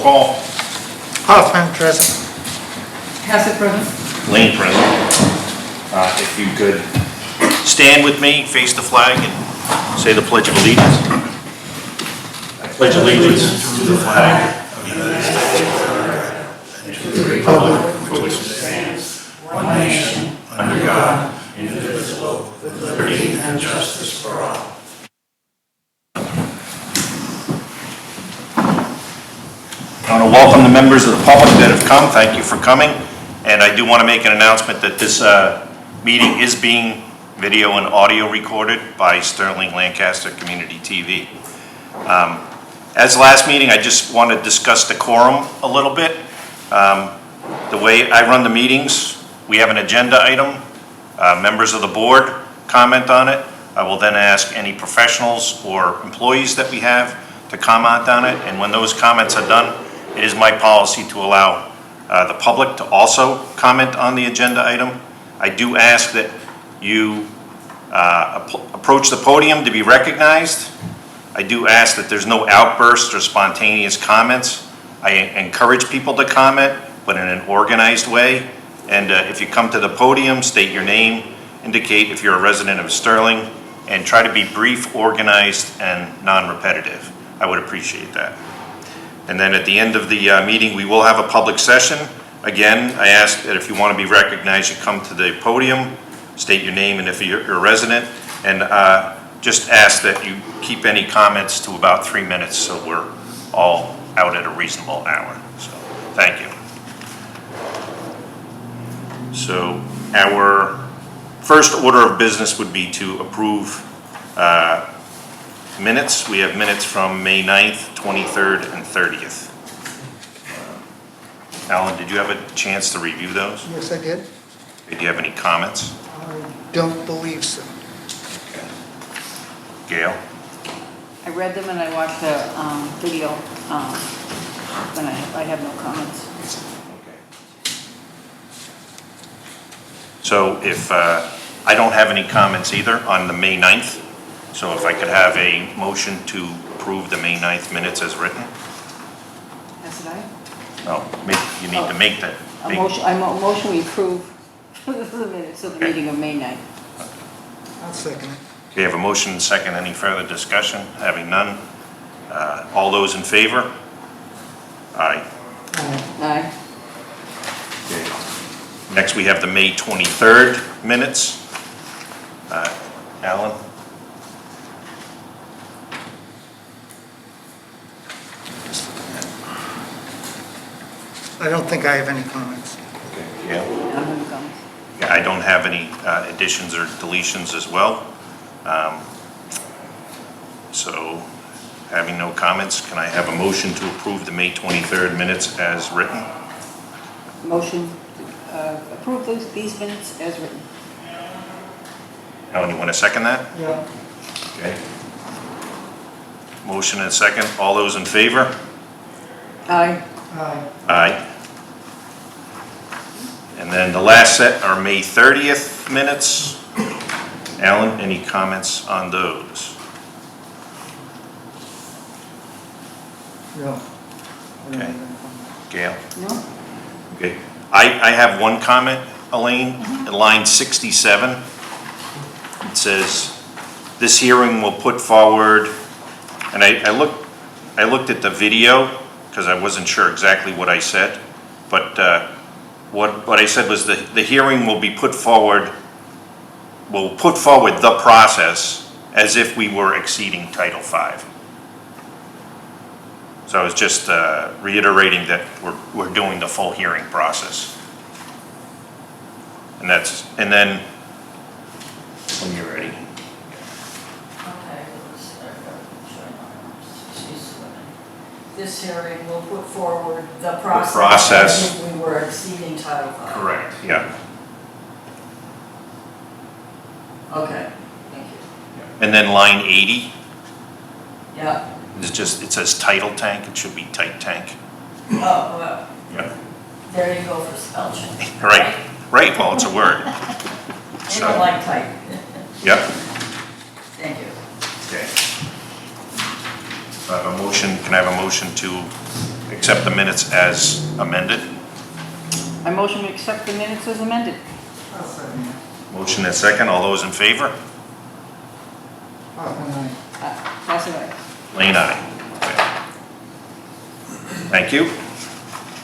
call. Hoffman, present. Hassett, present. Lane present. If you could stand with me, face the flag, and say the Pledge of Allegiance. I pledge allegiance to the flag of the United States of America and to the republic for which it stands, one nation, under God, indivisible, with liberty and justice for all. I want to welcome the members of the public that have come. Thank you for coming. And I do want to make an announcement that this meeting is being video and audio recorded by Sterling-Lancaster Community TV. As last meeting, I just want to discuss decorum a little bit. The way I run the meetings, we have an agenda item. Members of the board comment on it. I will then ask any professionals or employees that we have to comment on it. And when those comments are done, it is my policy to allow the public to also comment on the agenda item. I do ask that you approach the podium to be recognized. I do ask that there's no outbursts or spontaneous comments. I encourage people to comment, but in an organized way. And if you come to the podium, state your name, indicate if you're a resident of Sterling, and try to be brief, organized, and non-repetitive. I would appreciate that. And then at the end of the meeting, we will have a public session. Again, I ask that if you want to be recognized, you come to the podium, state your name and if you're a resident, and just ask that you keep any comments to about 3 minutes so we're all out at a reasonable hour. So, thank you. So, our first order of business would be to approve minutes. We have minutes from May 9th, 23rd, and 30th. Alan, did you have a chance to review those? Yes, I did. Do you have any comments? I don't believe so. Okay. Gail? I read them and I watched the video, and I have no comments. Okay. So if, I don't have any comments either on the May 9th, so if I could have a motion to approve the May 9th minutes as written? Hassett, aye? No, you need to make that. A motion we approve the minutes of the Okay. meeting of May 9th. I'll second it. Okay, I have a motion and second. Any further discussion? Having none. All those in favor? Aye. Aye. Okay. Next, we have the May 23rd minutes. Alan? I don't think I have any comments. Okay. Yeah. I don't have any comments. Yeah, I don't have any additions or deletions as well. So, having no comments, can I have a motion to approve the May 23rd minutes as written? Motion to approve these minutes as written. Alan, you want to second that? Yeah. Okay. Motion and second. All those in favor? Aye. Aye. Aye. And then the last set are May 30th minutes. Alan, any comments on those? No. Okay. Gail? No? Okay. I have one comment, Elaine, in line 67. It says, this hearing will put forward, and I looked at the video because I wasn't sure exactly what I said, but what I said was the hearing will be put forward, will put forward the process as if we were exceeding Title V. So I was just reiterating that we're doing the full hearing process. And then, when you're ready. Okay, this hearing will put forward the process as if we were exceeding Title V. Correct, yeah. Okay, thank you. And then line 80, Yeah. is just, it says title tank, it should be tight tank. Oh, well, Yeah. there you go for spell check. Right, right, well, it's a word. You don't like type. Yep, Thank you. okay. I have a motion, can I have a motion to accept the minutes as amended? I motion to accept the minutes as amended. I'll second that. Motion and second, all those in favor? Hoffman, aye. Pass it aye. Lane, aye. Thank you.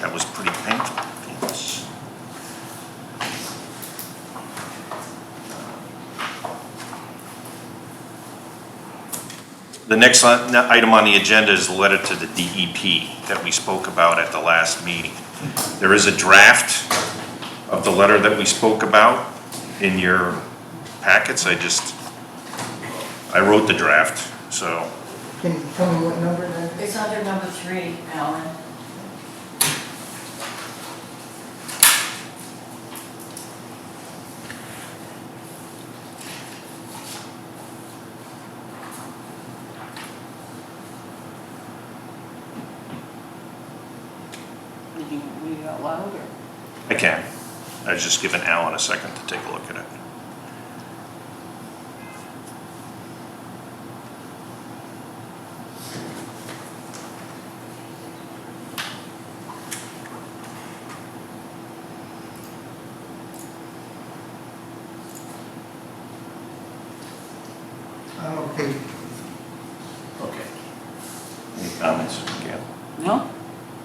That was pretty painful. Yes. The next item on the agenda is the letter to the DEP that we spoke about at the last meeting. There is a draft of the letter that we spoke about in your packets. I wrote the draft, so. Can you tell me what number that is? It's under number 3, Alan. Did you read it out loud or? I can. I was just giving Alan a second to take a look at it. Okay. Okay. Any comments, Gail? No?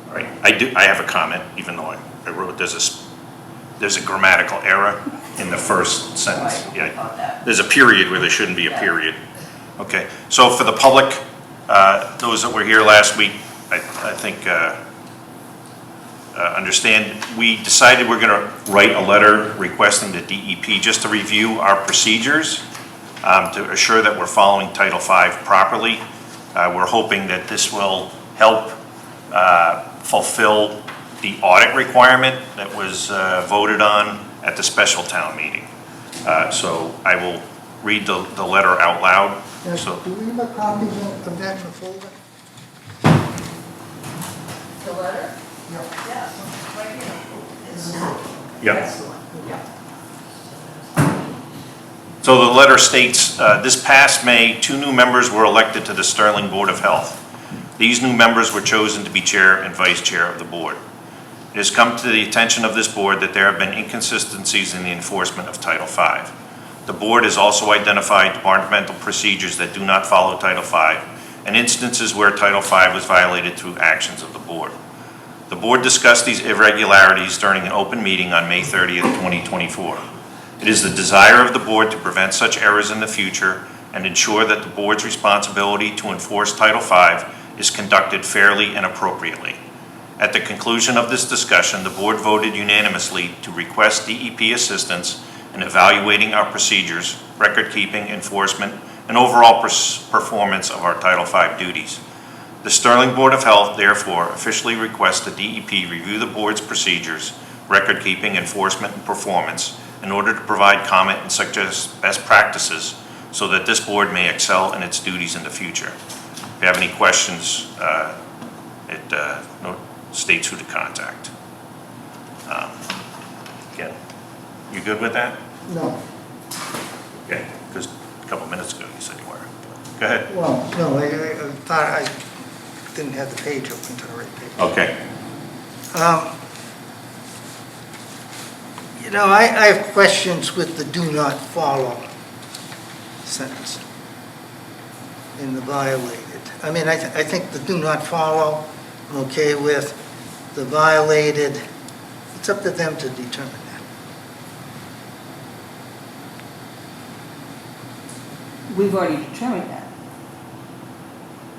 All right, I have a comment, even though I wrote, there's a grammatical error in the first sentence. Right, Yeah, got that. there's a period where there shouldn't be a period. Okay, so for the public, those that were here last week, I think, understand, we decided we're gonna write a letter requesting the DEP just to review our procedures, to assure that we're following Title V properly. We're hoping that this will help fulfill the audit requirement that was voted on at the special town meeting. So I will read the letter out loud. Now, So, do we have a copy of that in the folder? The letter? Yeah. Yeah, right here. yeah. That's the one. Yeah. So the letter states, this past May, 2 new members were elected to the Sterling Board of Health. These new members were chosen to be chair and vice chair of the board. It has come to the attention of this board that there have been inconsistencies in the enforcement of Title V. The board has also identified departmental procedures that do not follow Title V and instances where Title V was violated through actions of the board. The board discussed these irregularities during an open meeting on May 30th, 2024. It is the desire of the board to prevent such errors in the future and ensure that the board's responsibility to enforce Title V is conducted fairly and appropriately. At the conclusion of this discussion, the board voted unanimously to request DEP assistance in evaluating our procedures, record-keeping, enforcement, and overall performance of our Title V duties. The Sterling Board of Health therefore officially requests the DEP review the board's procedures, record-keeping, enforcement, and performance in order to provide comment and suggest best practices so that this board may excel in its duties in the future. If you have any questions, it states who to contact. Again, you good with that? No. Okay, because a couple minutes ago you said you were. Go ahead. Well, no, I thought I didn't have the page open to the right page. Okay. You know, I have questions with the do not follow sentence in the violated. I mean, I think the do not follow, I'm okay with. The violated, it's up to them to determine that. We've already determined that.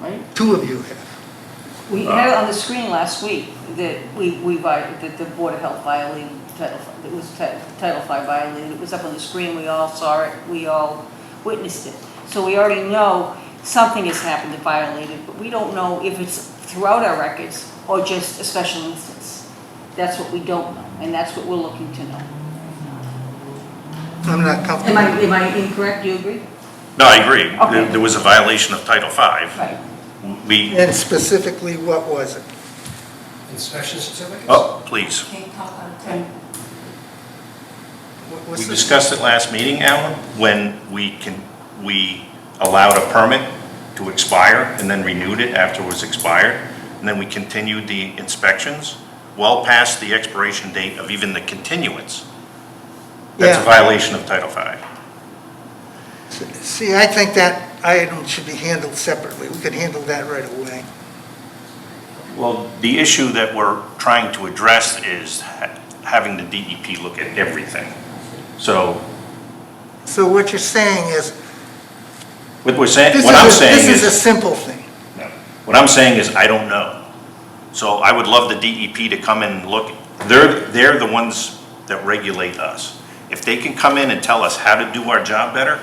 Right? 2 of you have. We had it on the screen last week that that the Board of Health violated Title V. It was Title V violated. It was up on the screen. We all saw it. We all witnessed it. So we already know something has happened that violated, but we don't know if it's throughout our records or just a special instance. That's what we don't know, and that's what we're looking to know. I'm not comfortable. Am I incorrect? Do you agree? No, I agree. Okay. There was a violation of Title V. Right. And specifically, what was it? Inspection certificates? Oh, please. Can you talk on it? What's We the- discussed it last meeting, Alan, when we allowed a permit to expire and then renewed it after it was expired. And then we continued the inspections well past the expiration date of even the continuance. That's a Yeah. violation of Title V. See, I think that item should be handled separately. We could handle that right away. Well, the issue that we're trying to address is having the DEP look at everything. So So what you're saying is, what we're saying, this what I'm is, saying this is a is, simple thing. no. What I'm saying is I don't know. So I would love the DEP to come in and look. They're the ones that regulate us. If they can come in and tell us how to do our job better,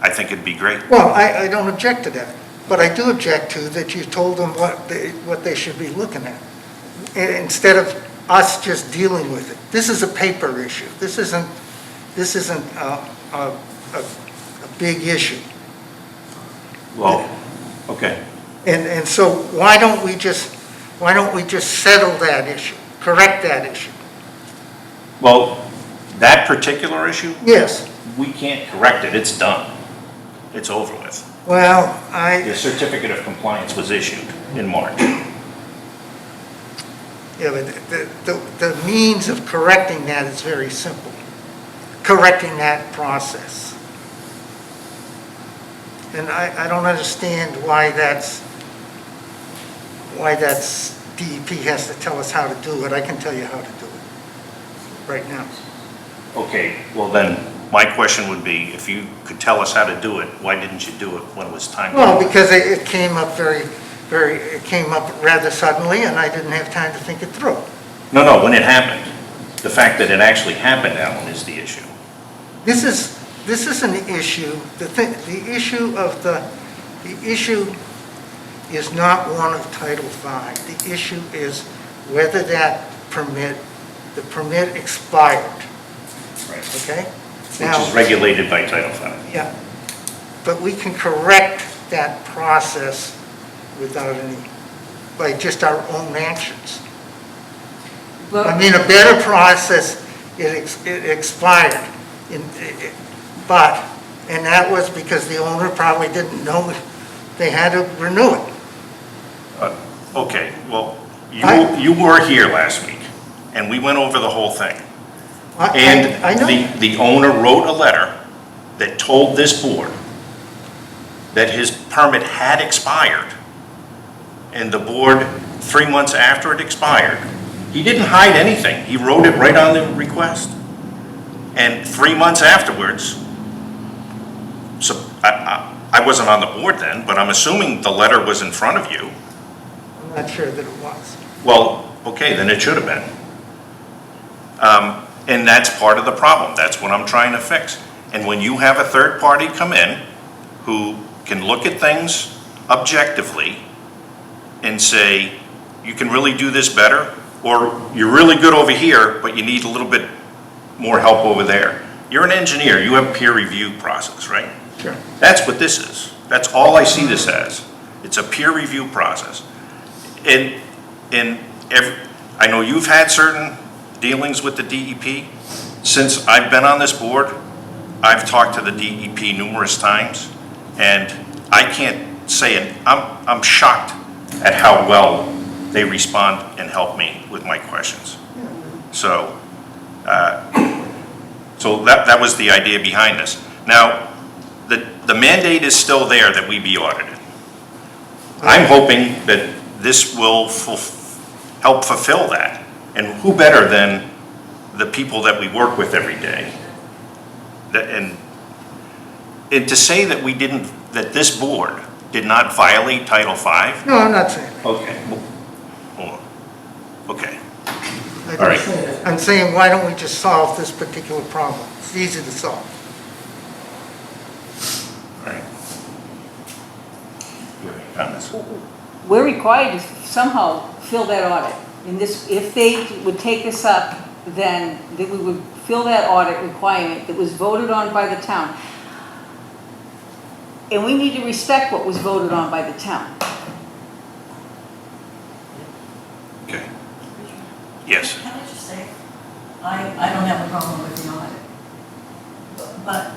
I think it'd be great. Well, I don't object to that, but I do object to that you told them what they should be looking at, instead of us just dealing with it. This is a paper issue. This isn't a big issue. Well, okay. And so why don't we just settle that issue, correct that issue? Well, that particular issue, Yes, we can't correct it. It's done. It's over with. well, The certificate of compliance was issued in March. yeah, but the means of correcting that is very simple. Correcting that process. And I don't understand why DEP has to tell us how to do it. I can tell you how to do it right now. Okay, well then, my question would be, if you could tell us how to do it, why didn't you do it when it was time? Well, because it came up it came up rather suddenly, and I didn't have time to think it through. No, when it happened. The fact that it actually happened, Alan, is the issue. This is an issue, the issue is not one of Title V. The issue is whether the permit expired, Right. okay? Which is regulated by Title V. Yeah, but we can correct that process by just our own actions. I mean, a better process, it expired, and that was because the owner probably didn't know they had to renew it. Okay, well, you were here last week, and we went over the whole thing. I know. And the owner wrote a letter that told this board that his permit had expired. And the board, 3 months after it expired, he didn't hide anything. He wrote it right on the request. And 3 months afterwards, so I wasn't on the board then, but I'm assuming the letter was in front of you. I'm not sure that it was. Well, okay, then it should have been. And that's part of the problem. That's what I'm trying to fix. And when you have a third party come in who can look at things objectively and say, you can really do this better, or you're really good over here, but you need a little bit more help over there. You're an engineer, you have a peer review process, right? Sure. That's what this is. That's all I see this as. It's a peer review process. And I know you've had certain dealings with the DEP. Since I've been on this board, I've talked to the DEP numerous times, and I can't say it. I'm shocked at how well they respond and help me with my questions. So, that was the idea behind this. Now, the mandate is still there that we be audited. I'm hoping that this will help fulfill that. And who better than the people that we work with every day? And to say that that this board did not violate Title V? No, I'm not saying that. Okay. Well, okay. All right. I'm saying, why don't we just solve this particular problem? It's easy to solve. All right. You have any comments? We're required to somehow fill that audit. If they would take this up, then we would fill that audit requirement that was voted on by the town. And we need to respect what was voted on by the town. Okay. Yes. Can I just say, I don't have a problem with the audit. But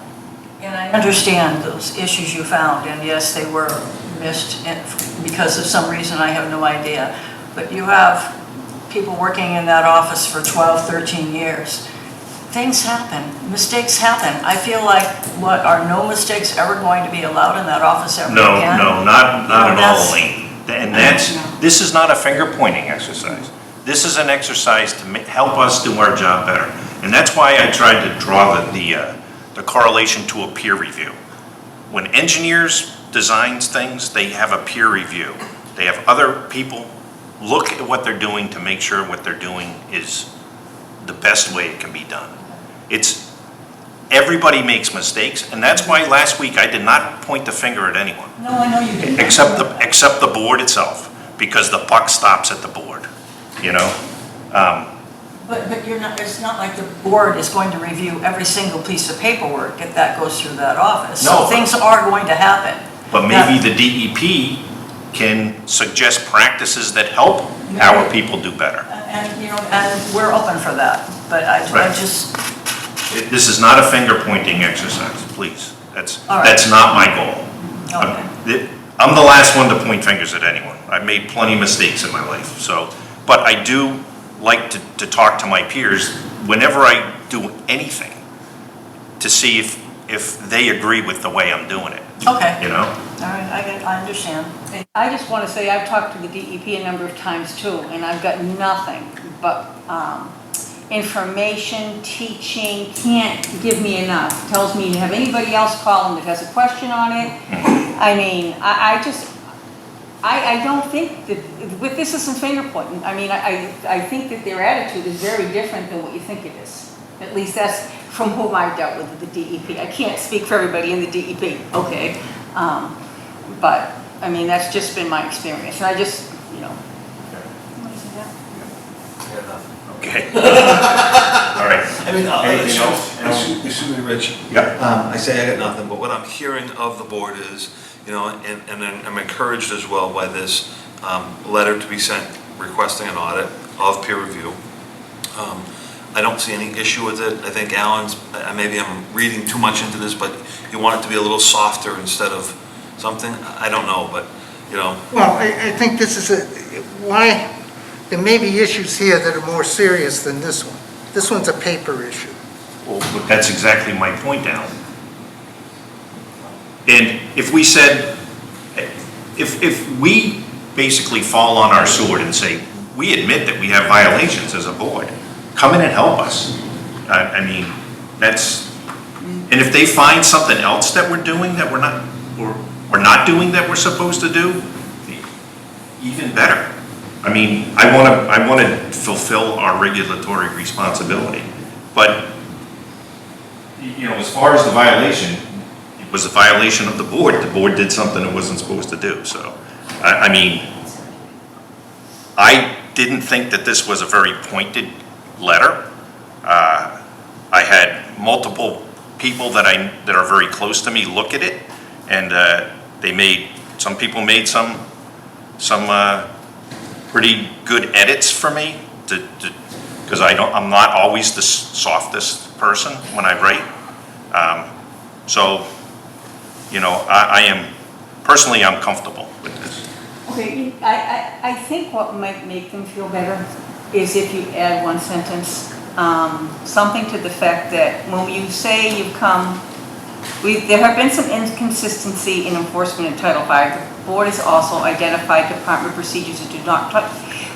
And I understand those issues you found, and yes, they were missed because of some reason, I have no idea. But you have people working in that office for 12, 13 years. Things happen, mistakes happen. I feel like, are no mistakes ever going to be allowed in that office ever again? No, not at all, that's- Elaine. And this is not a finger pointing exercise. This is an exercise to help us do our job better. And that's why I tried to draw the correlation to a peer review. When engineers design things, they have a peer review. They have other people look at what they're doing to make sure what they're doing is the best way it can be done. Everybody makes mistakes, and that's why last week I did not point the finger at anyone. No, I know you didn't. Except the board itself, because the buck stops at the board, you know? But you're not, it's not like the board is going to review every single piece of paperwork that goes through that office. No, So but- things are going to happen. But maybe the DEP can suggest practices that help our people do better. And, and we're open for that, but I Right. just, This is not a finger pointing exercise, please. All right. That's not my goal. okay. I'm the last one to point fingers at anyone. I've made plenty of mistakes in my life, so, but I do like to talk to my peers whenever I do anything to see if they agree with the way I'm doing it, Okay, you know? all right, I understand. I just want to say, I've talked to the DEP a number of times too, and I've got nothing but information, teaching, can't give me enough. Tells me to have anybody else call them that has a question on it. I mean, I don't think that, with this isn't finger pointing. I mean, I think that their attitude is very different than what you think it is. At least that's from whom I've dealt with the DEP. I can't speak for everybody in the DEP, okay? But, I mean, that's just been my experience. And I just, Okay. All right. I mean, Anything else? excuse me, Rich. Yeah. I say I got nothing, but what I'm hearing of the board is, and then I'm encouraged as well by this letter to be sent requesting an audit of peer review. I don't see any issue with it. I think Alan's, maybe I'm reading too much into this, but you want it to be a little softer instead of something. I don't know, but, Well, I think this is why, there may be issues here that are more serious than this one. This one's a paper issue. Well, but that's exactly my point, Alan. And if we said, if we basically fall on our sword and say, we admit that we have violations as a board, come in and help us. I mean, that's, and if they find something else that we're doing that we're not doing that we're supposed to do, even better. I mean, I want to fulfill our regulatory responsibility, but, as far as the violation, it was a violation of the board. The board did something it wasn't supposed to do, so, I mean, I didn't think that this was a very pointed letter. I had multiple people that are very close to me look at it, and some people made some pretty good edits for me because I'm not always the softest person when I write. So, I am, personally, I'm comfortable with this. okay, I think what might make them feel better is if you add one sentence, something to the fact that when you say you've come, there have been some inconsistency in enforcement of Title V. The board has also identified department procedures that do not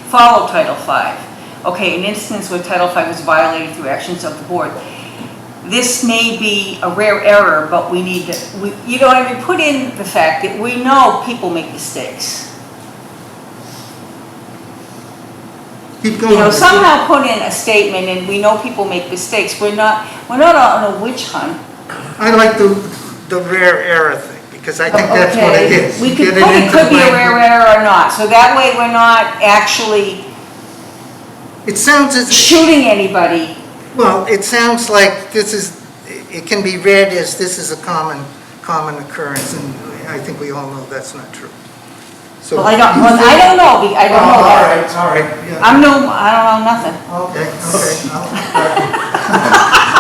follow Title V. Okay, an instance where Title V was violated through actions of the board. This may be a rare error, but we need to, put in the fact that we know people make mistakes. Keep going. Somehow put in a statement, and we know people make mistakes. We're not on a witch hunt. I like the rare error thing, because I think that's what it Okay, is. we could Get put it into could be a language. rare error or not, so that way we're not actually It sounds as, shooting anybody. well, it sounds like it can be read as this is a common occurrence, and I think we all know that's not true. So Well, I don't know, I don't know Oh, all right, yeah. I don't know nothing. Okay.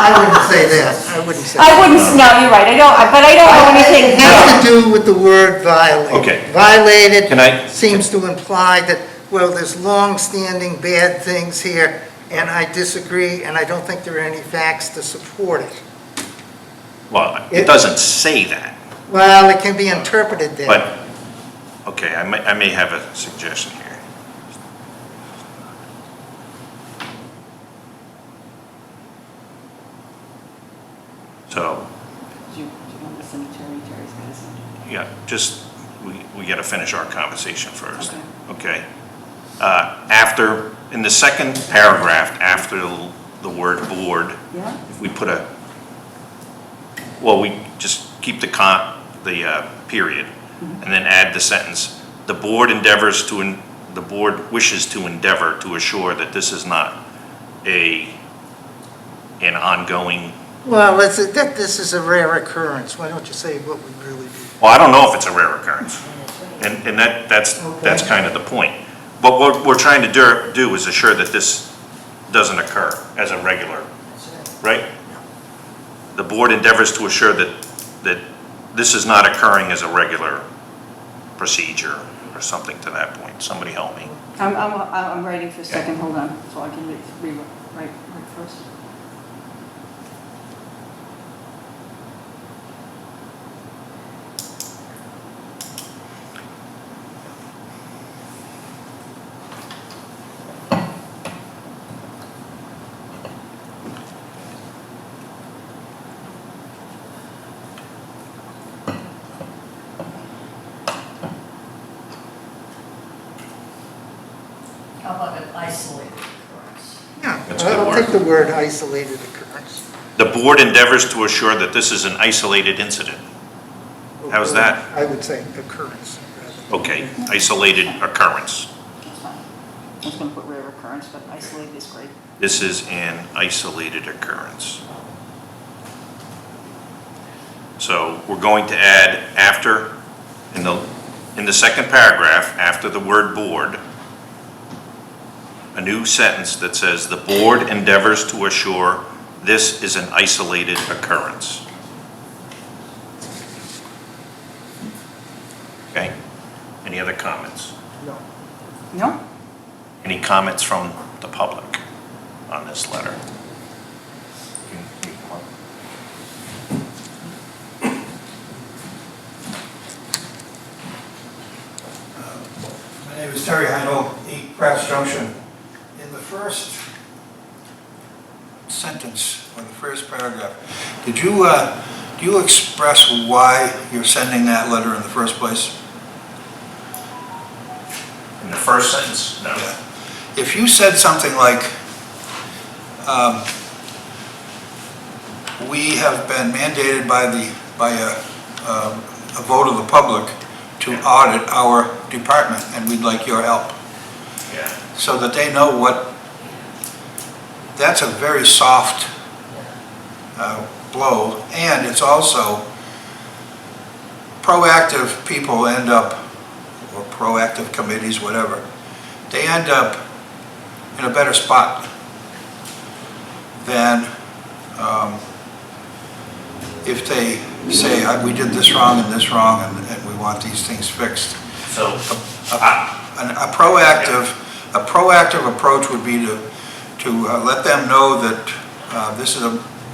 I I wouldn't say that, I wouldn't say I that. wouldn't, no, you're right, but I don't know anything. It has to do with the word violated. Okay. Violated Can I- seems to imply that, well, there's long-standing bad things here, and I disagree, and I don't think there are any facts to support it. Well, it doesn't say that, Well, it can be interpreted that. but, okay, I may have a suggestion here. So, Do you want to listen to Terry? Terry's got something. yeah, just, we got to finish our conversation first. Okay. Okay? After, in the second paragraph, after the word board, Yeah? if we put a, well, we just keep the period, and then add the sentence, the board the board wishes to endeavor to assure that this is not an ongoing, Well, this is a rare occurrence. Why don't you say what would really be? well, I don't know if it's a rare occurrence. And that's kind of the point. But what we're trying to do is assure that this doesn't occur as a regular, right? The board endeavors to assure that this is not occurring as a regular procedure or something to that point. Somebody help me. I'm writing for a second, hold on, so I can write first. How about an isolated occurrence? Yeah, That's a good I'll word. take the word isolated occurrence. The board endeavors to assure that this is an isolated incident. How's that? I would say occurrence. rather. Okay, isolated occurrence. That's fine. I was gonna put rare occurrence, but isolated is great. This is an isolated occurrence. So we're going to add after, in the second paragraph, after the word board, a new sentence that says, the board endeavors to assure this is an isolated occurrence. Okay? Any other comments? No. No? Any comments from the public on this letter? My name is Terry Heinold, 8 Kratz Junction. In the first sentence, or the first paragraph, do you express why you're sending that letter in the first place? In the first sentence? No. Yeah. If you said something like, we have been mandated by a vote of the public to audit our department, and we'd like your help, Yeah. so that they know that's a very soft blow, and it's also proactive people end up, or proactive committees, whatever, they end up in a better spot than if they say, we did this wrong and this wrong, and we want these things fixed. So, A proactive approach would be to let them know that this is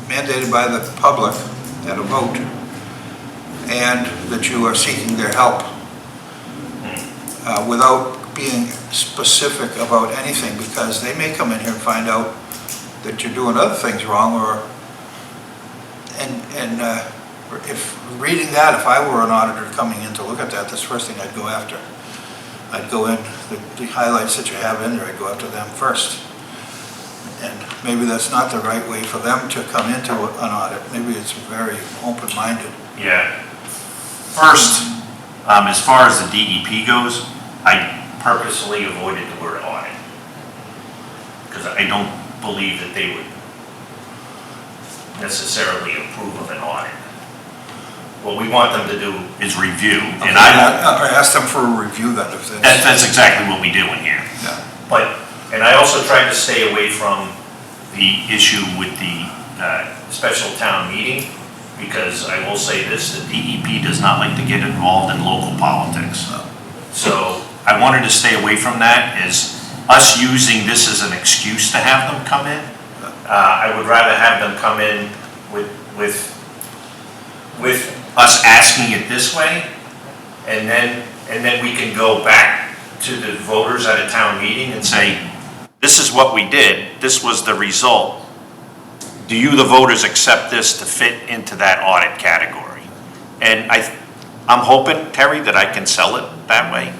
mandated by the public at a vote, and that you are seeking their help without being specific about anything, because they may come in here and find out that you're doing other things wrong, and if reading that, if I were an auditor coming in to look at that, that's the first thing I'd go after. I'd go in, the highlights that you have in there, I'd go after them first. And maybe that's not the right way for them to come into an audit. Maybe it's very open-minded. yeah. First, as far as the DEP goes, I purposely avoided the word audit. Because I don't believe that they would necessarily approve of an audit. What we want them to do is review, and I asked them for a review then, if that's exactly what we do in here. Yeah. But, and I also tried to stay away from the issue with the special town meeting, because I will say this, the DEP does not like to get involved in local politics. So I wanted to stay away from that, is us using this as an excuse to have them come in. I would rather have them come in with us asking it this way, and then we can go back to the voters at a town meeting and say, this is what we did, this was the result. Do you, the voters, accept this to fit into that audit category? And I'm hoping, Terry, that I can sell it that way,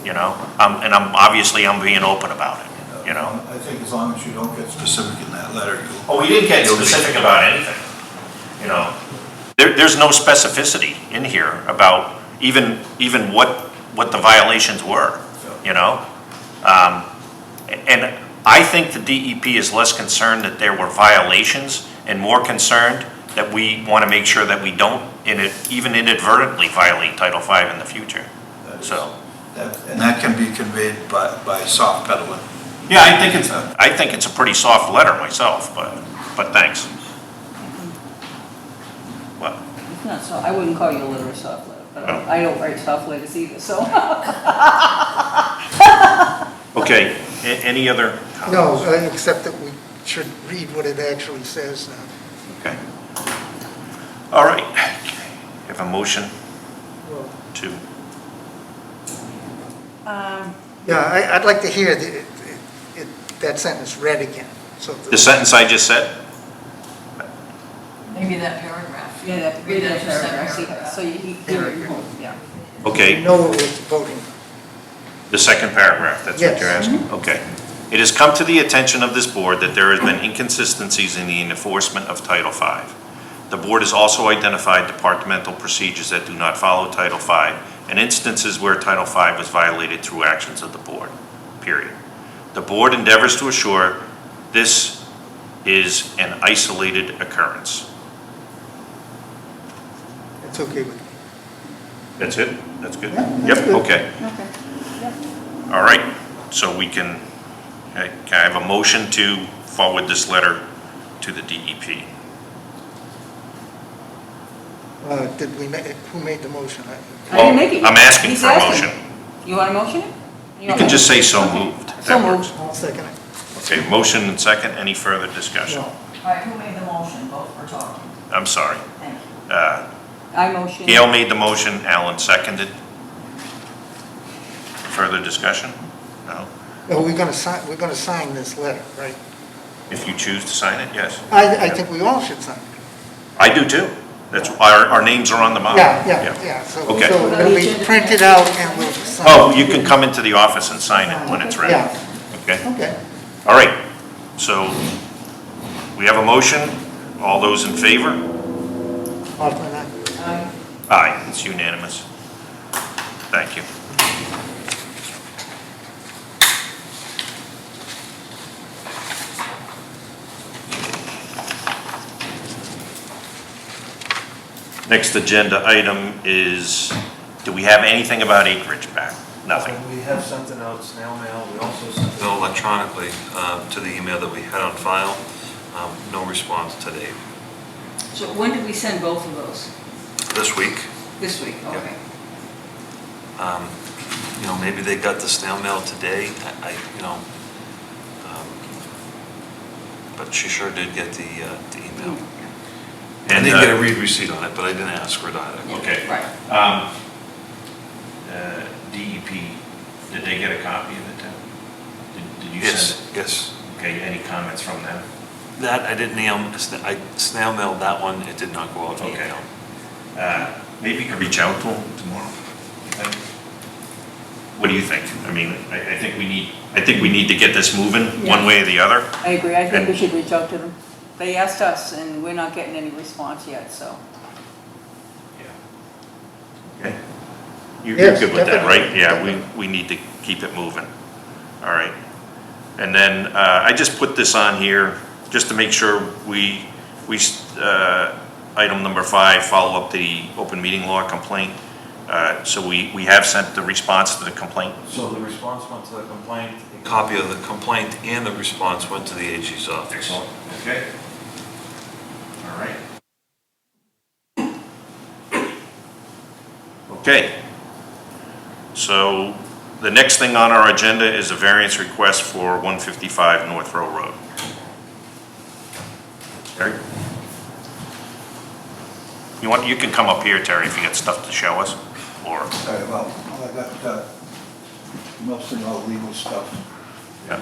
you know? And I'm being open about it, you know? I think as long as you don't get specific in that letter, Oh, we didn't get specific about anything, you know? There's no specificity in here about even what the violations were, you know? And I think the DEP is less concerned that there were violations and more concerned that we want to make sure that we don't even inadvertently violate Title V in the future, so. and that can be conveyed by soft pedaling. Yeah, I think it's a pretty soft letter myself, but thanks. What? It's not so, I wouldn't call you a letter a soft letter, but Oh. I don't write soft letters either, so. Okay, any other No, comments? except that we should read what it actually says now. Okay. All right, have a motion Well, to, yeah, I'd like to hear that sentence read again, so. the sentence I just said? Maybe that paragraph. Yeah, that, read that paragraph, see, so you hear it, yeah. You know what we're voting. The second paragraph, that's what Yes. you're asking? Okay. It has come to the attention of this board that there has been inconsistencies in the enforcement of Title V. The board has also identified departmental procedures that do not follow Title V and instances where Title V was violated through actions of the board, period. The board endeavors to assure this is an isolated occurrence. It's okay with me. That's it? That's good? Yeah, that's Yep, good. okay. Okay. Yep. All right, so can I have a motion to forward this letter to the DEP? Who made the motion? I didn't make it. I'm asking He's for a asking. motion. You want a motion? You can just say so moved. So That works. moved. I'll second it. Okay, motion and second, any further discussion? No. All right, who made the motion? Both were talking. I'm sorry. Thank you. I motion. Gail made the motion, Alan seconded. Further discussion? No? No, we're gonna sign this letter, right? If you choose to sign it, yes. I think we all should sign it. I do too. That's, our names are on the bottom. Yeah, so Okay. it'll be printed out and we'll sign. Oh, you can come into the office and sign it when it's ready. Yeah, Okay? okay. All right, so we have a motion. All those in favor? Hoffman, aye. Aye, it's unanimous. Thank you. Next agenda item is, do we have anything about acreage back? Nothing. We have sent it out snail mail, we also sent it electronically to the email that we had on file. No response to date. So when did we send both of those? This week, This week, okay. you know, maybe they got the snail mail today, but she sure did get the email. I And, didn't get a read receipt on it, but I didn't ask for it either. Okay. Right. DEP, did they get a copy of it then? Did you Yes, send it? yes. Okay, any comments from them? That, I didn't I snail mailed that one, it did not go out via Okay. email. Maybe you could reach out to them tomorrow. you think? What do you think? I mean, I think we need to get this moving one Yeah. way or the other. I agree, I think we should reach out to them. They asked us and we're not getting any response yet, so. Okay. You're Yes, good with that, right? definitely. Yeah, we need to keep it moving. All right. And then I just put this on here just to make sure we item number 5, follow up the open meeting law complaint. So we have sent the response to the complaint. So the response went to the complaint? A copy of the complaint and the response went to the AG's office. Okay. All right. Okay. So the next thing on our agenda is a variance request for 155 North Row Road. Terry? You can come up here, Terry, if you got stuff to show us, or, All right, well, I got mostly all legal stuff. yeah,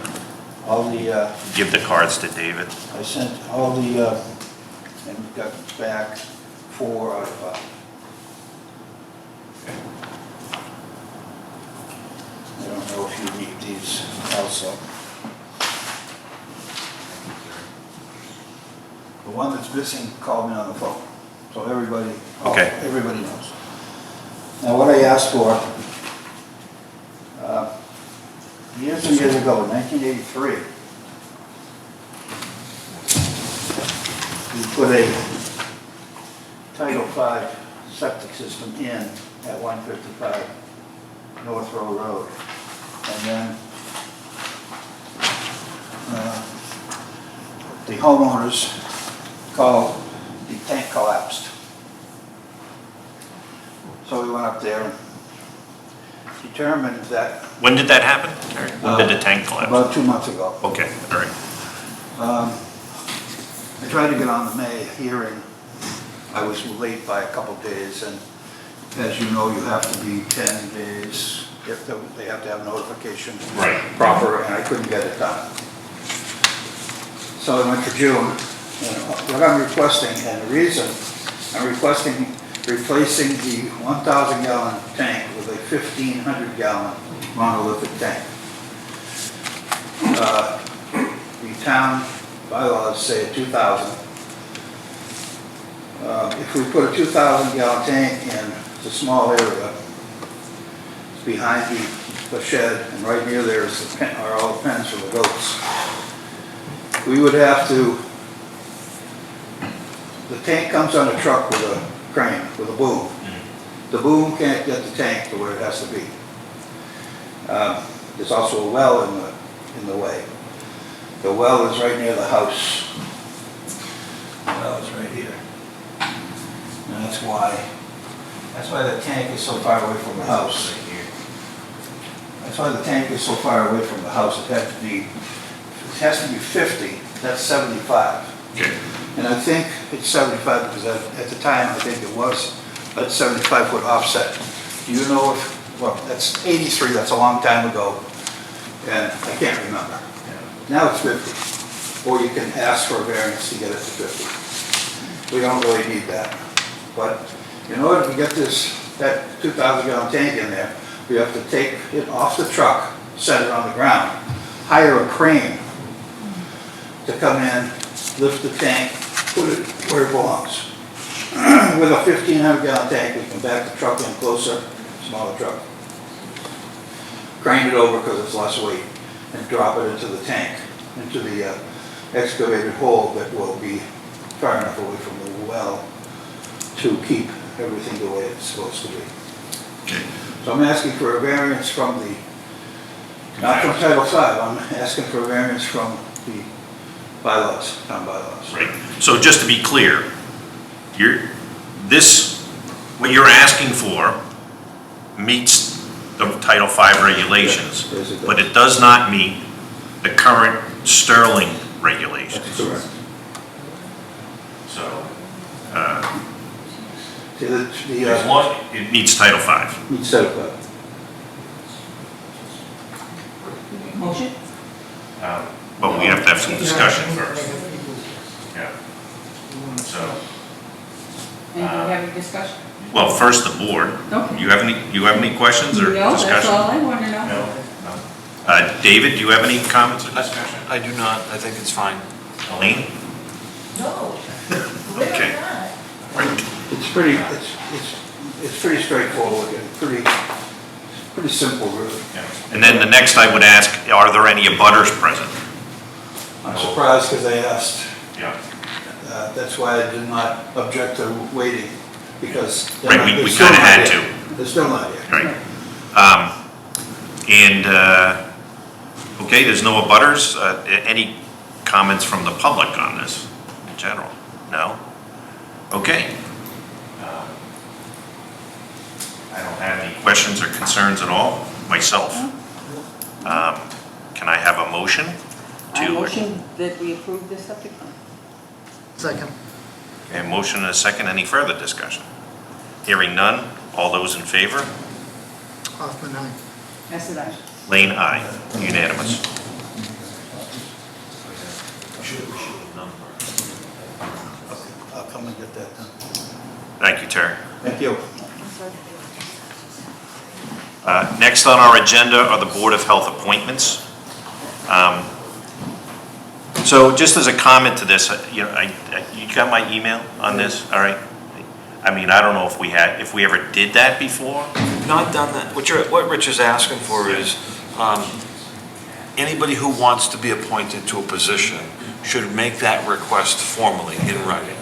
All the, give the cards to David. I sent all the, and got back 4 out of 5. I don't know if you need these also. The one that's missing called me on the phone, so everybody, Okay. everybody knows. Now, what I asked for, years and years ago, in 1983, we put a Title V septic system in at 155 North Row Road. And then the homeowners called, the tank collapsed. So we went up there and determined that When did that happen, Terry? When did the tank collapse? about 2 months ago. Okay, all right. I tried to get on the May hearing. I was late by a couple days, and as you know, you have to be 10 days, they have to have notification Right. proper, and I couldn't get it done. So I went to June, and what I'm requesting, and the reason I'm requesting replacing the 1,000 gallon tank with a 1,500 gallon monolithic tank. The town bylaws say 2,000. If we put a 2,000 gallon tank in, it's a small area, it's behind the shed, and right near there is the pen, are all the pens for the goats. We would have to, the tank comes on a truck with a crane, with a boom. The boom can't get the tank to where it has to be. There's also a well in the way. The well is right near the house. The well is right here. And that's why the tank is so far away from the house. That's why the tank is so far away from the house. It has to be 50, that's 75. Okay. And I think it's 75 because at the time, I think it was a 75-foot offset. Do you know if, well, that's 83, that's a long time ago, and I can't remember. Now it's 50, or you can ask for a variance to get it to 50. We don't really need that. But in order to get that 2,000 gallon tank in there, we have to take it off the truck, set it on the ground, hire a crane to come in, lift the tank, put it where it belongs. With a 1,500 gallon tank, we can back the truck in closer, smaller truck. Crane it over because it's less weight, and drop it into the tank, into the excavated hole that will be far enough away from the well to keep everything the way it's supposed to be. Okay. So I'm asking for a variance from the, not from Title V, I'm asking for a variance from the bylaws, town bylaws. Right. So just to be clear, what you're asking for meets the Title V regulations, Yes, it does. but it does not meet the current Sterling regulations. That's correct. So, See, as long, it meets Title V. Meets Title V. Motion? But we have to have some discussion first. Yeah. So, And do we have any discussion? well, first the board. Okay. You have any questions or No, discussion? that's all I want to know. No? David, do you have any comments or discussion? I do not, I think it's fine. Elaine? No. Okay. Right. It's pretty straightforward and pretty simple, really. And then the next I would ask, are there any abutters present? I'm surprised because they asked. Yeah. That's why I did not object to waiting, because. Right, we they're still kinda not had here. They're still not here. Right. Okay, there's no abutters. Any comments from the public on this in general? No? Okay. I don't have any questions or concerns at all myself. Can I have a motion I to? motion that we approve this septic plan. Second. Okay, motion and a second. Any further discussion? Hearing none. All those in favor? Hoffman, aye. That's it, I. Lane, aye. Unanimous. I'll come and get that done. Thank you, Terry. Thank you. Next on our agenda are the Board of Health appointments. So just as a comment to this, you got my email on this, all right? I mean, I don't know if we ever did that before. Not done that. What Rich is asking for is, anybody who wants to be appointed to a position should make that request formally in writing.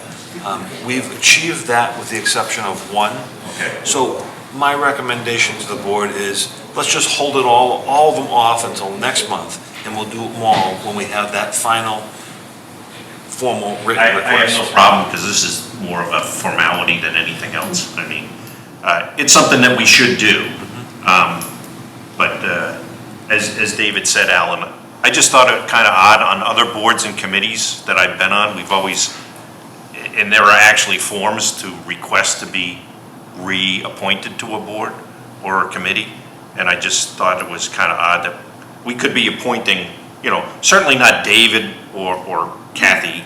We've achieved that with the exception of one. Okay. So my recommendation to the board is, let's just hold it all of them off until next month, and we'll do them all when we have that final formal written I have request. no problem, because this is more of a formality than anything else. I mean, it's something that we should do. But as David said, Alan, I just thought it kind of odd on other boards and committees that I've been on, we've always, and there are actually forms to request to be reappointed to a board or a committee, and I just thought it was kind of odd that we could be appointing, certainly not David or Kathy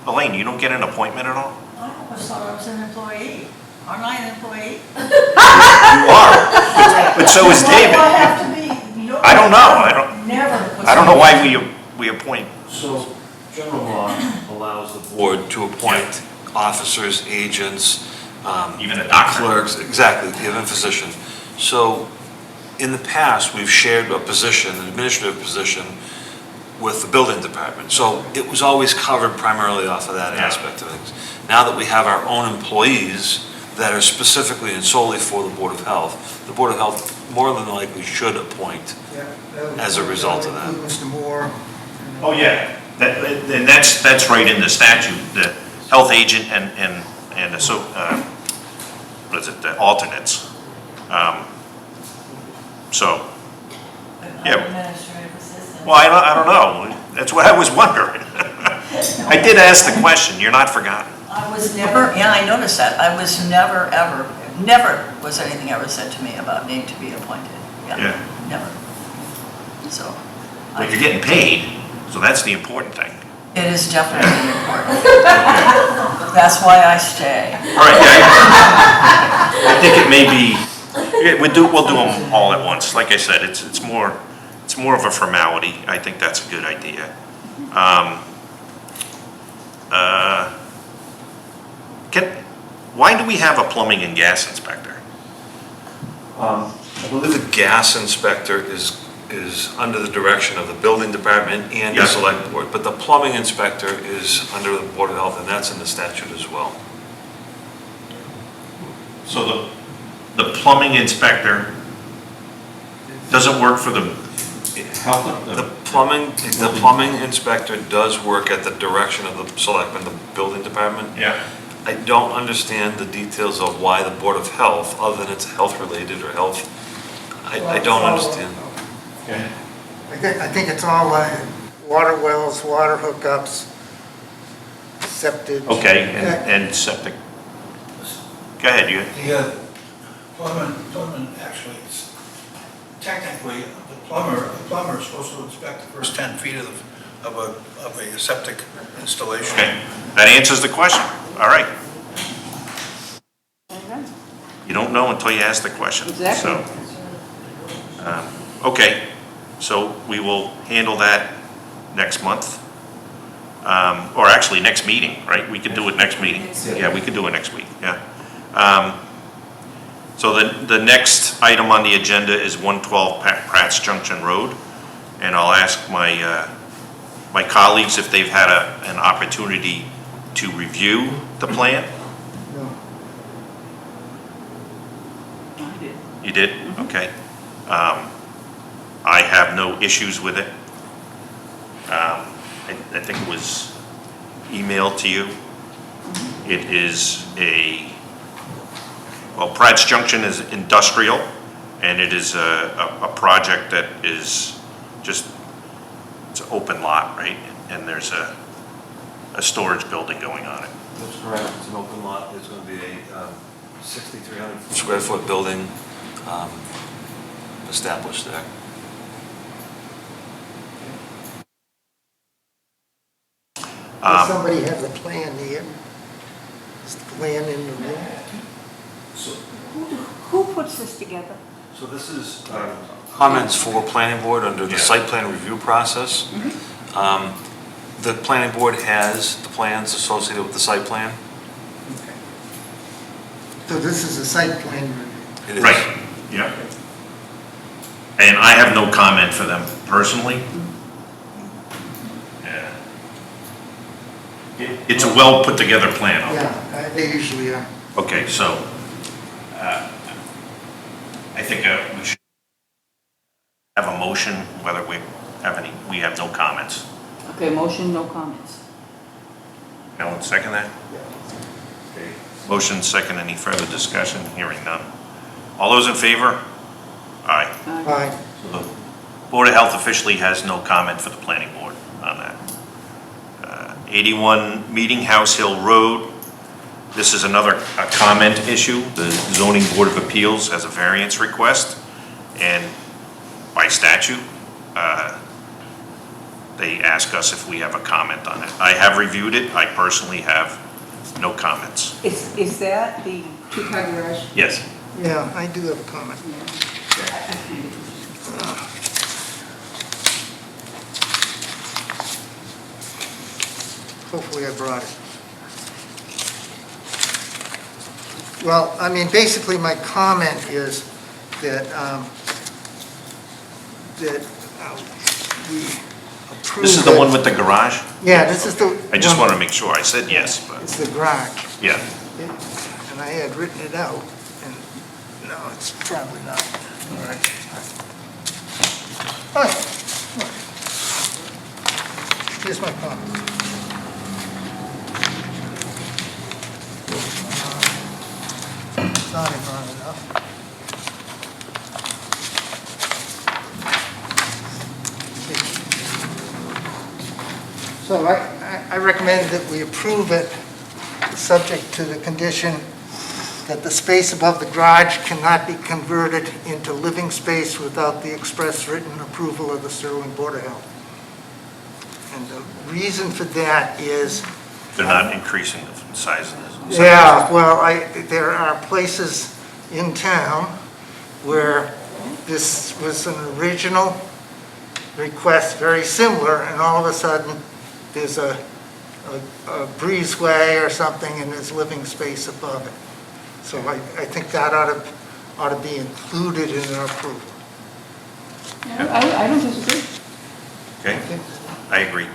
Elaine, you don't get an appointment at all? I always thought I was an employee. Aren't I an employee? You are, but so is David. Why do I have to be? I don't know. Never. I don't know why we appoint. So general law allows the board to appoint officers, agents, Even a doctor. clerks, exactly, even a physician. So in the past, we've shared a position, an administrative position, with the building department. So it was always covered primarily off of that Yeah. aspect of things. Now that we have our own employees that are specifically and solely for the Board of Health, the Board of Health more than likely should appoint. As a result of that. Mr. Moore. Oh, yeah, and that's right in the statute, the health agent and so, what is it, the alternates. So, yeah. Administrative assistant. Well, I don't know, that's what I was wondering. I did ask the question, you're not forgotten. I was never, yeah, I noticed that. I was never, ever, never was anything ever said to me about needing to be appointed. Yeah. Never. So. But you're getting paid, so that's the important thing. It is definitely important. That's why I stay. All right, I think it may be, yeah, we'll do them all at once. Like I said, it's more of a formality. I think that's a good idea. Why do we have a plumbing and gas inspector? I believe the gas inspector is under the direction of the building department and the Yeah. select board, but the plumbing inspector is under the Board of Health, and that's in the statute as well. So the plumbing inspector doesn't work for the health? The plumbing inspector does work at the direction of the selectmen, the building department. Yeah. I don't understand the details of why the Board of Health, other than it's health-related or health, I don't understand. Okay. I think it's all water wells, water hookups, septic. Okay, and septic. Go ahead, you. The plumber actually, technically, the plumber is supposed to inspect the first 10 feet of a septic installation. Okay, that answers the question. All right. You don't know until you ask the question. Exactly. So, okay, so we will handle that next month. Or actually, next meeting, right? We could do it next meeting. Yeah, we could do it next week, yeah. So the next item on the agenda is 112 Pratt's Junction Road. And I'll ask my colleagues if they've had an opportunity to review the plan. No. I did. You did? Okay. I have no issues with it. I think it was emailed to you. It is well, Pratt's Junction is industrial, and it is a project that is just, it's an open lot, right? And there's a storage building going on it. That's correct. It's an open lot. There's going to be a 6,300 square foot building established there. Does somebody have the plan here? Is the plan in the room? Who puts this together? So this is comments for planning board under the Yeah. site plan review process. The planning board has the plans associated with the site plan. Okay. So this is a site plan review? It is. Right, yeah. And I have no comment for them personally. Yeah. It's a well put together plan. Yeah, they usually are. Okay, so, I think we should have a motion, whether we have no comments. Okay, motion, no comments. No one second that? Okay. Motion second, any further discussion? Hearing none. All those in favor? Aye. Aye. So the Board of Health officially has no comment for the planning board on that. 81 Meeting House Hill Road. This is another comment issue. The Zoning Board of Appeals has a variance request, and by statute, they ask us if we have a comment on it. I have reviewed it. I personally have no comments. Is that the two-car garage? Yes. Yeah, I do have a comment. Hopefully I brought it. Well, I mean, basically my comment is that, we approve. This is the one with the garage? Yeah, this is the. I just one- want to make sure. I said yes, but, It's the garage. yeah. And I had written it out, and no, it's probably not. All right. All right. Here's my comment. Thought I brought it up. So I recommend that we approve it, subject to the condition that the space above the garage cannot be converted into living space without the express written approval of the Sterling Board of Health. And the reason for that is, They're not increasing the size of this. yeah, well, there are places in town where this was an original request, very similar, and all of a sudden, there's a breezeway or something and there's living space above it. So I think that ought to be included in our approval. I don't disagree. Okay, I agree.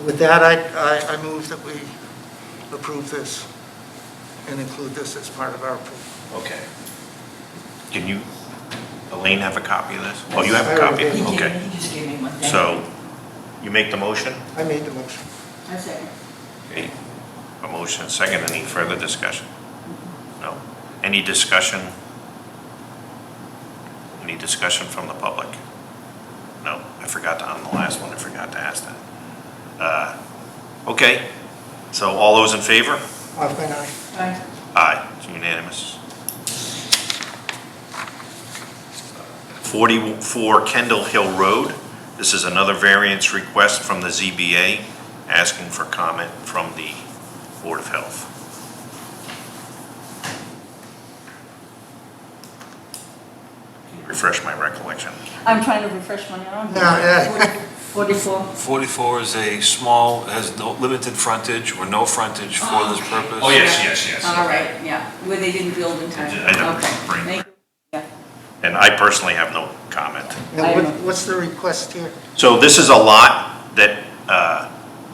With that, I move that we approve this and include this as part of our approval. Okay. Can you, Elaine, have a copy of this? Oh, you have a copy? He Okay. He just gave me one thing. So, you make the motion? I made the motion. I second. Okay. A motion, second, any further discussion? No. Any discussion? Any discussion from the public? No, I forgot to, on the last one, I forgot to ask that. Okay, so all those in favor? Hoffman, aye. Aye. Aye, it's unanimous. 44 Kendall Hill Road. This is another variance request from the ZBA, asking for comment from the Board of Health. Can you refresh my recollection? I'm trying to refresh my own. Yeah. 44. 44 is a small, has no limited frontage or no frontage for this purpose. Oh, yes. All right, yeah, where they didn't build in time. I know, Okay, right. thank you. Yeah. And I personally have no comment. Now, what's the request here? So this is a lot that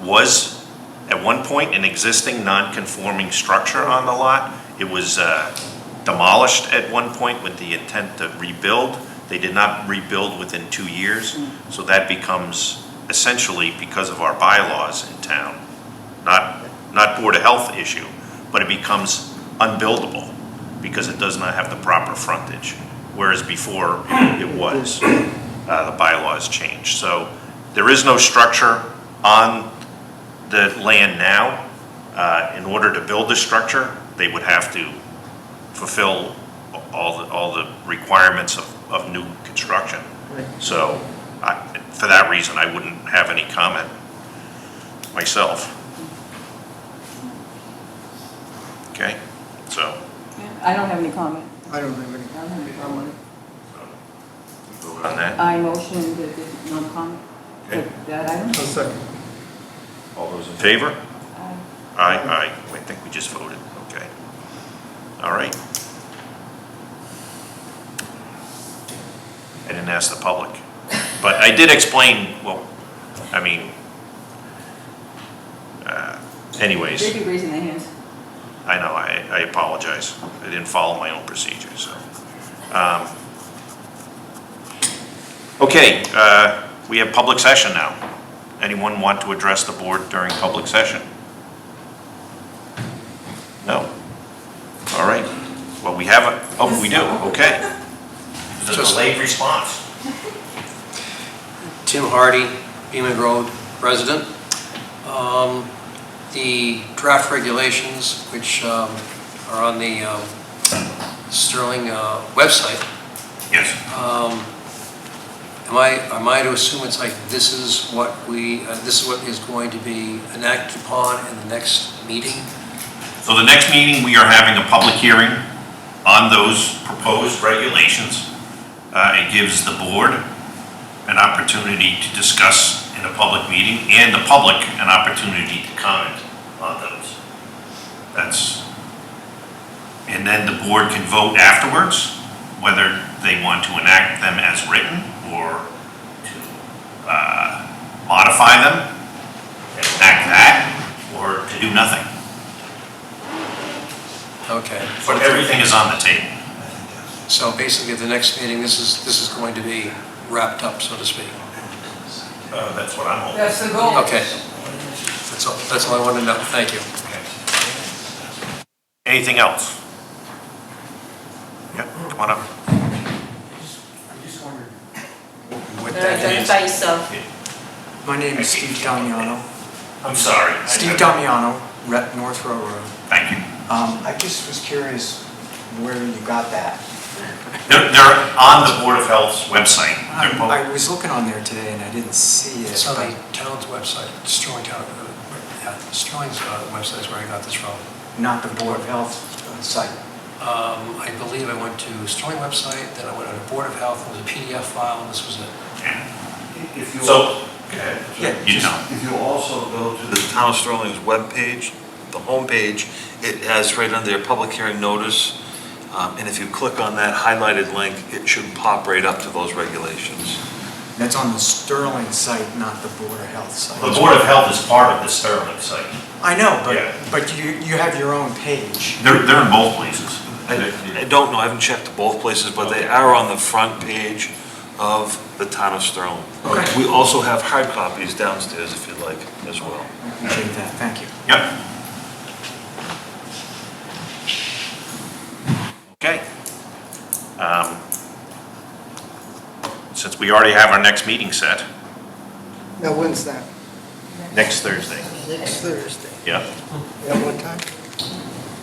was at one point an existing non-conforming structure on the lot. It was demolished at one point with the intent to rebuild. They did not rebuild within 2 years, so that becomes essentially because of our bylaws in town, not Board of Health issue, but it becomes unbuildable because it does not have the proper frontage, whereas before it was. The bylaws changed. So there is no structure on the land now. In order to build the structure, they would have to fulfill all the requirements of new construction. So for that reason, I wouldn't have any comment myself. Okay, so. I don't have any comment. I don't have any. I don't have any comment. Vote on that. I motion that there's no comment. Okay. That item? second. All those in favor? Aye. Aye. I think we just voted. Okay. All right. I didn't ask the public, but I did explain, well, I mean, anyways, They'd be raising their hands. I know, I apologize. I didn't follow my own procedures, so. Okay, we have public session now. Anyone want to address the board during public session? No? All right. Well, we have a, oh, we do, okay. It's a delayed response. Tim Hardy, Beaman Road resident. The draft regulations, which are on the Sterling website, Yes. am I to assume it's like this is what is going to be enacted upon in the next meeting? So the next meeting, we are having a public hearing on those proposed regulations. It gives the board an opportunity to discuss in a public meeting and the public an opportunity to comment on those. And then the board can vote afterwards whether they want to enact them as written or to modify them and enact that, or to do nothing. Okay. But everything is on the table. So basically, at the next meeting, this is going to be wrapped up, so to speak. That's what I'm hoping. That's the goal. Okay. That's all I wanted to know. Thank you. Anything else? Yeah, come on up. I just wondered what that is. Identify yourself. My name is Steve Damiano. I'm sorry. Steve Damiano, Rep North Row Road. Thank you. I just was curious where you got that. They're on the Board of Health's website. They're both- I was looking on there today and I didn't see it. It's on the but town's website, Sterling Town, Sterling's website is where I got this from. Not the Board of Health site. I believe I went to Sterling website, then I went on the Board of Health, it was a PDF file, and this was it. If you, So, go ahead. Yeah, You just- know. if you also go to the Town of Sterling's webpage, the homepage, it has right under their public hearing notice, and if you click on that highlighted link, it should pop right up to those regulations. That's on the Sterling site, not the Board of Health site. The Board of Health is part of the Sterling site. I know, Yeah. but you have your own page. They're in both places. I don't know, I haven't checked both places, but they are on the front page of the Town of Sterling. Okay. We also have hard copies downstairs if you'd like as well. I appreciate that, thank you. Yep. Okay. Since we already have our next meeting set, Now, when's that? next Thursday. Next Thursday. Yep. At what time?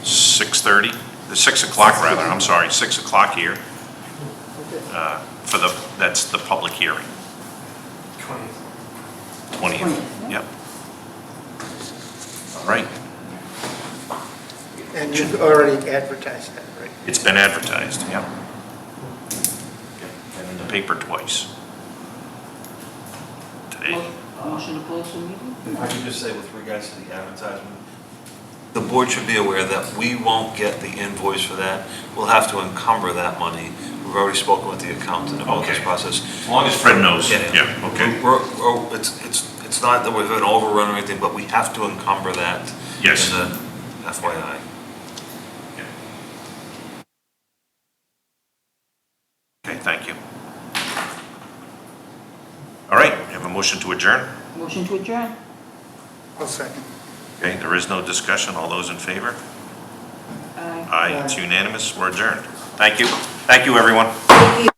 6:30, 6 o'clock rather, I'm sorry, 6 o'clock here. That's the public hearing. 20th. Yep. All right. And you've already advertised that, right? It's been advertised, yep. And in the paper twice. Today. Motion to close the meeting? If I could just say with regards to the advertisement, the board should be aware that we won't get the invoice for that. We'll have to encumber that money. We've already spoken with the accountant about this Okay. process. As long as Fred knows. Yeah. Okay. It's not that we've been overrun or anything, but we have to encumber that. Yes. As a FYI. Okay, thank you. All right, we have a motion to adjourn? Motion to adjourn. I'll second. Okay, there is no discussion. All those in favor? Aye. Aye, it's unanimous. We're adjourned. Thank you. Thank you, everyone. Thank you.